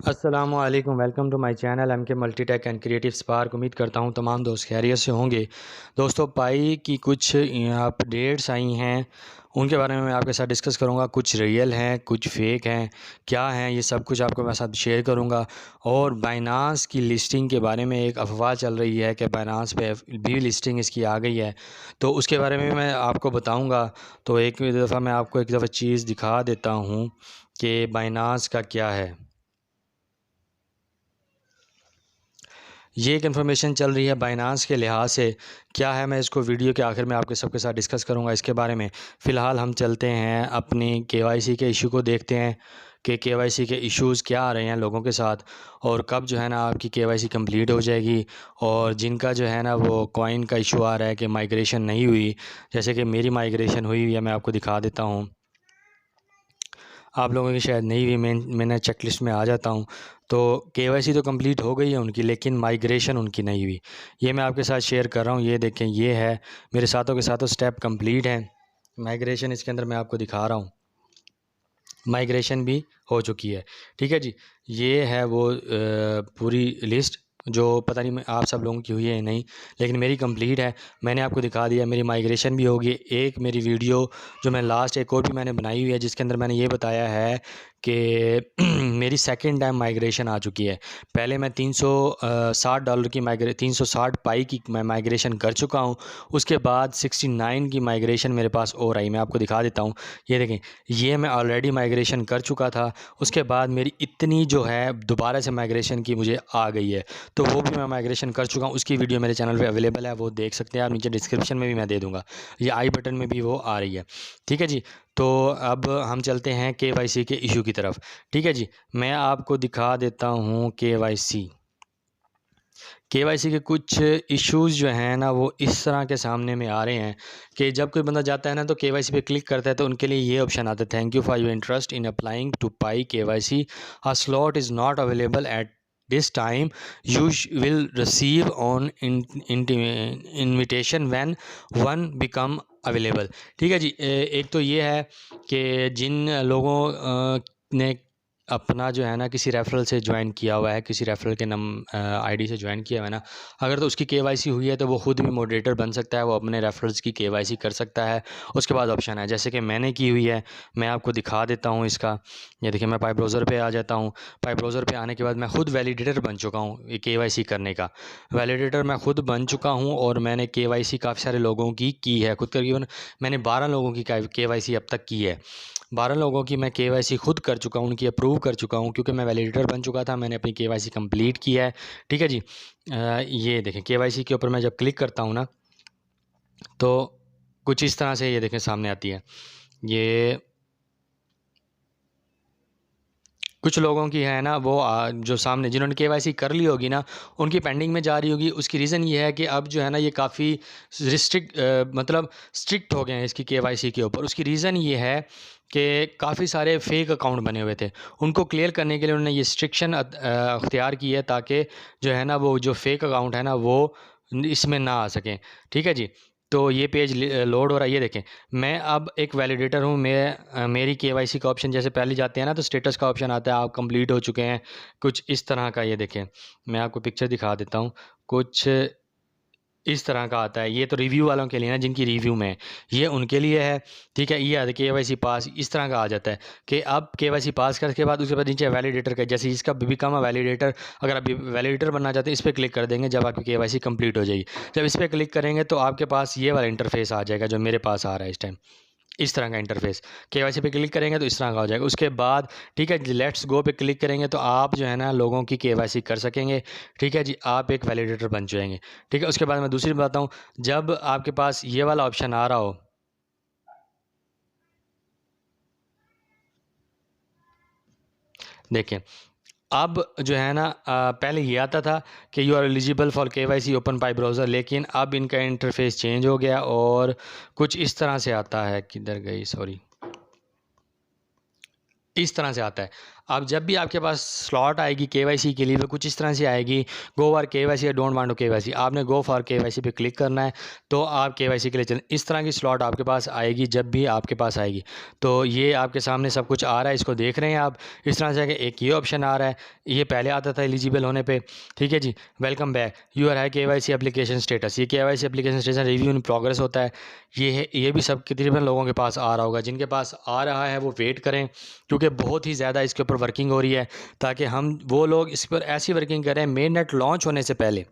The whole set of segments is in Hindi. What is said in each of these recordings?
अस्सलामुअलैकुम, welcome to my channel M K multitech and creative spark. उम्मीद करता हूँ तमाम दोस्त खैरियत से होंगे। दोस्तों, पाई की कुछ अपडेट्स आई हैं, उनके बारे में मैं आपके साथ डिस्कस करूँगा। कुछ रियल हैं, कुछ फेक हैं, क्या हैं ये सब कुछ आपको मैं साथ शेयर करूँगा। और बाइनांस की लिस्टिंग के बारे में एक अफवाह चल रही है कि बाइनांस पे भी लिस्टिंग इसकी आ गई है, तो उसके बारे में मैं आपको बताऊँगा। तो एक दफ़ा मैं आपको एक दफ़ा चीज़ दिखा देता हूँ कि बाइनांस का क्या है। ये एक इन्फॉर्मेशन चल रही है बाइनांस के लिहाज से, क्या है मैं इसको वीडियो के आखिर में आपके सबके साथ डिस्कस करूंगा इसके बारे में। फ़िलहाल हम चलते हैं अपनी केवाईसी के इशू को देखते हैं कि केवाईसी के इश्यूज़ क्या आ रहे हैं लोगों के साथ, और कब जो है ना आपकी केवाईसी कंप्लीट हो जाएगी। और जिनका जो है ना वो कॉइन का इशू आ रहा है कि माइग्रेशन नहीं हुई, जैसे कि मेरी माइग्रेशन हुई है, मैं आपको दिखा देता हूँ। आप लोगों की शायद नहीं हुई, मैंने चेकलिस्ट में आ जाता हूँ। तो केवाईसी तो कंप्लीट हो गई है उनकी, लेकिन माइग्रेशन उनकी नहीं हुई। ये मैं आपके साथ शेयर कर रहा हूँ। ये देखें, ये है मेरे साथों के साथों स्टेप कंप्लीट हैं। माइग्रेशन इसके अंदर मैं आपको दिखा रहा हूँ, माइग्रेशन भी हो चुकी है। ठीक है जी, ये है वो पूरी लिस्ट जो पता नहीं आप सब लोगों की हुई है या नहीं, लेकिन मेरी कंप्लीट है। मैंने आपको दिखा दिया, मेरी माइग्रेशन भी होगी। एक मेरी वीडियो जो मैं लास्ट एक और भी मैंने बनाई हुई है, जिसके अंदर मैंने ये बताया है कि मेरी सेकंड टाइम माइग्रेशन आ चुकी है। पहले मैं $360 की 360 पाई की मैं माइग्रेशन कर चुका हूँ। उसके बाद 69 की माइग्रेशन मेरे पास और आई, मैं आपको दिखा देता हूँ। ये देखें, ये मैं ऑलरेडी माइग्रेशन कर चुका था। उसके बाद मेरी इतनी जो है दोबारा से माइग्रेशन की मुझे आ गई है, तो वो भी मैं माइग्रेशन कर चुका हूँ। उसकी वीडियो मेरे चैनल पे अवेलेबल है, वो देख सकते हैं आप। नीचे डिस्क्रिप्शन में भी मैं दे दूँगा, ये आई बटन में भी वो आ रही है। ठीक है जी, तो अब हम चलते हैं केवाईसी के इशू की तरफ। ठीक है जी, मैं आपको दिखा देता हूँ केवाईसी के कुछ इश्यूज़ जो हैं ना वो इस तरह के सामने में आ रहे हैं कि जब कोई बंदा जाता है ना तो केवाईसी पे क्लिक करता है तो उनके लिए ये ऑप्शन आता है, thank you for your interest in applying to Pi KYC, a slot is not available at this time, you will receive on invitation when one become available. ठीक है जी, एक तो ये है कि जिन लोगों ने अपना जो है ना किसी रेफरल से ज्वाइन किया हुआ है, किसी रेफरल के आईडी से ज्वाइन किया हुआ है ना, अगर तो उसकी केवाईसी हुई है तो वो खुद भी मॉडरेटर बन सकता है, वो अपने रेफरल्स की केवाईसी कर सकता है। उसके बाद ऑप्शन है जैसे कि मैंने की हुई है, मैं आपको दिखा देता हूँ इसका। ये देखिए, मैं पाई ब्राउज़र पे आ जाता हूँ। पाई ब्राउज़र पे आने के बाद मैं खुद वैलिडेटर बन चुका हूँ। ये केवाईसी करने का वैलिडेटर मैं खुद बन चुका हूँ, और मैंने केवाईसी काफ़ी सारे लोगों की है खुद। तकरीबन मैंने 12 लोगों की केवाईसी अब तक की है। 12 लोगों की मैं केवाईसी खुद कर चुका हूँ, उनकी अप्रूव कर चुका हूँ, क्योंकि मैं वैलिडेटर बन चुका था। मैंने अपनी केवाईसी कंप्लीट की है। ठीक है जी, ये देखें, केवाईसी के ऊपर मैं जब क्लिक करता हूँ ना तो कुछ इस तरह से ये देखें सामने आती है। ये कुछ लोगों की है ना वो जो सामने जिन्होंने केवाईसी कर ली होगी ना, उनकी पेंडिंग में जा रही होगी। उसकी रीज़न ये है कि अब जो है ना ये काफ़ी मतलब स्ट्रिक्ट हो गए हैं इसकी केवाईसी के ऊपर। उसकी रीज़न ये है कि काफ़ी सारे फेक अकाउंट बने हुए थे, उनको क्लियर करने के लिए उन्होंने ये स्ट्रिक्शन अख्तियार की है, ताकि जो है ना वो जो फेक अकाउंट है ना वो इसमें ना आ सकें। ठीक है जी, तो ये पेज लोड हो रहा है। ये देखें, मैं अब एक वैलिडेटर हूँ। मेरी केवाईसी का ऑप्शन जैसे पहले जाते हैं ना तो स्टेटस का ऑप्शन आता है, आप कंप्लीट हो चुके हैं, कुछ इस तरह का। ये देखें, मैं आपको पिक्चर दिखा देता हूँ, कुछ इस तरह का आता है। ये तो रिव्यू वालों के लिए ना, जिनकी रिव्यू में, ये उनके लिए है। ठीक है, ये आता है केवाईसी पास, इस तरह का आ जाता है कि अब केवाईसी पास करने के बाद उसके बाद नीचे वैलिडेटर का, जैसे इसका बिकम अ वैलिडेटर, अगर आप वैलिडेटर बनना चाहते हैं इस पर क्लिक कर देंगे जब आपकी केवाईसी कंप्लीट हो जाएगी। जब इस पर क्लिक करेंगे तो आपके पास ये वाला इंटरफेस आ जाएगा जो मेरे पास आ रहा है इस टाइम, इस तरह का इंटरफेस। केवाईसी पे क्लिक करेंगे तो इस तरह का हो जाएगा। उसके बाद ठीक है, लेट्स गो पे क्लिक करेंगे तो आप जो है ना लोगों की केवाईसी कर सकेंगे। ठीक है जी, आप एक वैलिडेटर बन जाएंगे। ठीक है, उसके बाद मैं दूसरी बताता हूँ, जब आपके पास ये वाला ऑप्शन आ रहा हो, देखें, अब जो है ना पहले ये आता था कि you are eligible for KYC open Pi browser, लेकिन अब इनका इंटरफेस चेंज हो गया और कुछ इस तरह से आता है। किधर गई, सॉरी, इस तरह से आता है। अब जब भी आपके पास स्लॉट आएगी केवाईसी के लिए, वो कुछ इस तरह से आएगी, गो फॉर केवाईसी या डोंट वांट टू केवाईसी। आपने गो फॉर केवाईसी पे क्लिक करना है, तो आप केवाईसी के लिए चलें। इस तरह की स्लॉट आपके पास आएगी जब भी आपके पास आएगी। तो ये आपके सामने सब कुछ आ रहा है, इसको देख रहे हैं आप। इस तरह से कि एक ये ऑप्शन आ रहा है, ये पहले आता था एलिजिबल होने पे, ठीक है जी। वेलकम बैक, यू आर है केवाईसी एप्लीकेशन स्टेटस, ये KYC application status review in progress होता है। ये भी सब तकरीबन लोगों के पास आ रहा होगा। जिनके पास आ रहा है वो वेट करें, क्योंकि बहुत ही ज़्यादा इसके ऊपर वर्किंग हो रही है, ताकि हम वो लोग इस पर ऐसी वर्किंग करें मेन नेट लॉन्च होने से पहले।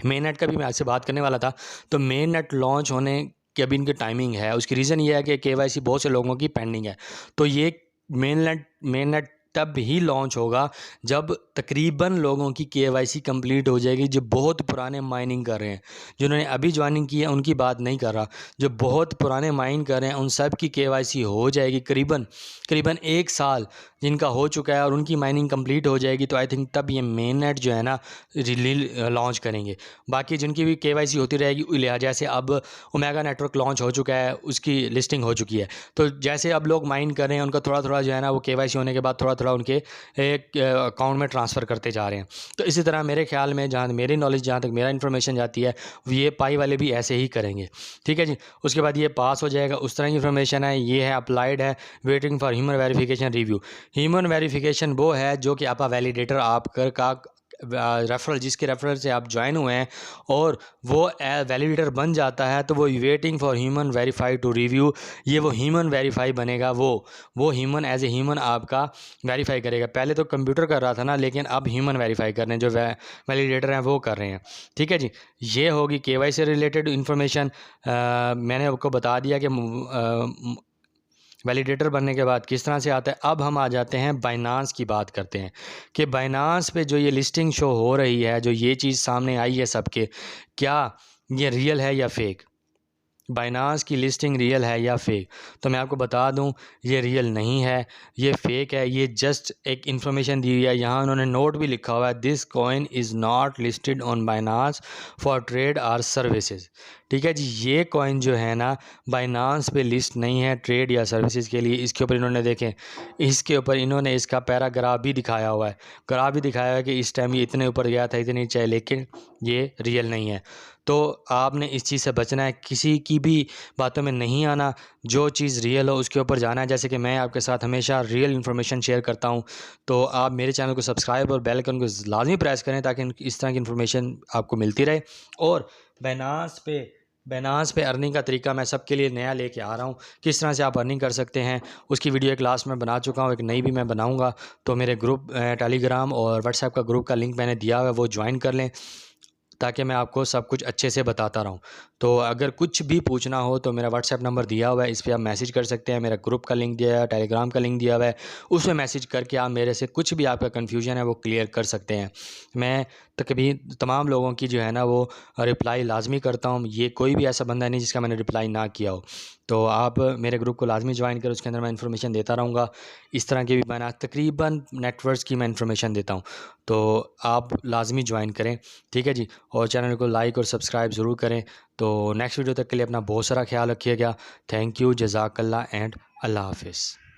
मेन नेट का भी मैं आपसे बात करने वाला था। तो मेन नेट लॉन्च होने की अभी इनकी टाइमिंग है, उसकी रीज़न ये है कि केवाईसी बहुत से लोगों की पेंडिंग है। तो ये मेन नेट तब ही लॉन्च होगा जब तकरीबन लोगों की केवाईसी कंप्लीट हो जाएगी, जो बहुत पुराने माइनिंग कर रहे हैं। जिन्होंने अभी ज्वाइनिंग की है उनकी बात नहीं कर रहा, जो बहुत पुराने माइन कर रहे हैं उन सब की केवाईसी हो जाएगी करीबन करीबन 1 साल जिनका हो चुका है, और उनकी माइनिंग कंप्लीट हो जाएगी। तो आई थिंक तब ये मेन नेट जो है ना लॉन्च करेंगे। बाकी जिनकी भी केवाईसी होती रहेगी, जैसे अब ओमेगा नेटवर्क लॉन्च हो चुका है, उसकी लिस्टिंग हो चुकी है। तो जैसे अब लोग माइन कर रहे हैं, उनका थोड़ा थोड़ा जो है ना वो केवाईसी होने के बाद थोड़ा थोड़ा उनके एक अकाउंट में ट्रांसफ़र करते जा रहे हैं। तो इसी तरह मेरे ख्याल में, जहाँ मेरी नॉलेज, जहाँ तक मेरा इन्फॉर्मेशन जाती है, ये पाई वाले भी ऐसे ही करेंगे, ठीक है जी। उसके बाद ये पास हो जाएगा, उस तरह की इन्फॉर्मेशन है। ये है अप्लाइड है, waiting for human verification review. Human verification वो है जो कि आपका वैलिडेटर आप कर का रेफरल, जिसके रेफरल से आप ज्वाइन हुए हैं और वो वैलिडेटर बन जाता है, तो वो waiting for human verify to review. ये वो ह्यूमन वेरीफाई बनेगा, वो ह्यूमन एज ए ह्यूमन आपका वेरीफाई करेगा। पहले तो कंप्यूटर कर रहा था ना, लेकिन अब ह्यूमन वेरीफाई कर रहे हैं, जो वैलिडेटर हैं वो कर रहे हैं, ठीक है जी। ये होगी केवाईसी से रिलेटेड इन्फॉर्मेशन। मैंने आपको बता दिया कि वैलिडेटर बनने के बाद किस तरह से आता है। अब हम आ जाते हैं बाइनांस की बात करते हैं, कि बाइनांस पे जो ये लिस्टिंग शो हो रही है, जो ये चीज़ सामने आई है सबके, क्या ये रियल है या फेक? बाइनांस की लिस्टिंग रियल है या फेक? तो मैं आपको बता दूं, ये रियल नहीं है, ये फेक है। ये जस्ट एक इन्फॉर्मेशन दी हुई है। यहाँ उन्होंने नोट भी लिखा हुआ है, this coin is not listed on Binance for trade or services, ठीक है जी। ये कॉइन जो है ना बाइनांस पे लिस्ट नहीं है ट्रेड या सर्विसेज के लिए। इसके ऊपर इन्होंने देखें, इसके ऊपर इन्होंने इसका पैराग्राफ भी दिखाया हुआ है, ग्राफ भी दिखाया हुआ है कि इस टाइम ये इतने ऊपर गया था, इतने नीचे, लेकिन ये रियल नहीं है। तो आपने इस चीज़ से बचना है, किसी की भी बातों में नहीं आना, जो चीज़ रियल हो उसके ऊपर जाना है। जैसे कि मैं आपके साथ हमेशा रियल इन्फॉर्मेशन शेयर करता हूं, तो आप मेरे चैनल को सब्सक्राइब और बेल आइकन को लाजमी प्रेस करें, ताकि इस तरह की इन्फॉर्मेशन आपको मिलती रहे। और बाइनांस पे अर्निंग का तरीका मैं सबके लिए नया लेके आ रहा हूँ, किस तरह से आप अर्निंग कर सकते हैं। उसकी वीडियो एक लास्ट में बना चुका हूँ, एक नई भी मैं बनाऊँगा। तो मेरे ग्रुप टेलीग्राम और व्हाट्सएप का ग्रुप का लिंक मैंने दिया हुआ है, वो ज्वाइन कर लें, ताकि मैं आपको सब कुछ अच्छे से बताता रहूं। तो अगर कुछ भी पूछना हो तो मेरा व्हाट्सएप नंबर दिया हुआ है, इस पर आप मैसेज कर सकते हैं। मेरा ग्रुप का लिंक दिया है, टेलीग्राम का लिंक दिया हुआ है, उसमें मैसेज करके आप मेरे से कुछ भी आपका कन्फ्यूजन है वो क्लियर कर सकते हैं। मैं तमाम लोगों की जो है ना वो रिप्लाई लाजमी करता हूँ। ये कोई भी ऐसा बंदा नहीं जिसका मैंने रिप्लाई ना किया हो। तो आप मेरे ग्रुप को लाजमी ज्वाइन करें, उसके अंदर मैं इन्फॉर्मेशन देता रहूँगा। इस तरह की भी मैं तकरीबन नेटवर्क्स की मैं इन्फॉर्मेशन देता हूँ, तो आप लाजमी ज्वाइन करें, ठीक है जी। और चैनल को लाइक और सब्सक्राइब ज़रूर करें। तो नेक्स्ट वीडियो तक के लिए अपना बहुत सारा ख्याल रखिएगा। थैंक यू, जज़ाकल्लाह एंड अल्लाह हाफ़िज़।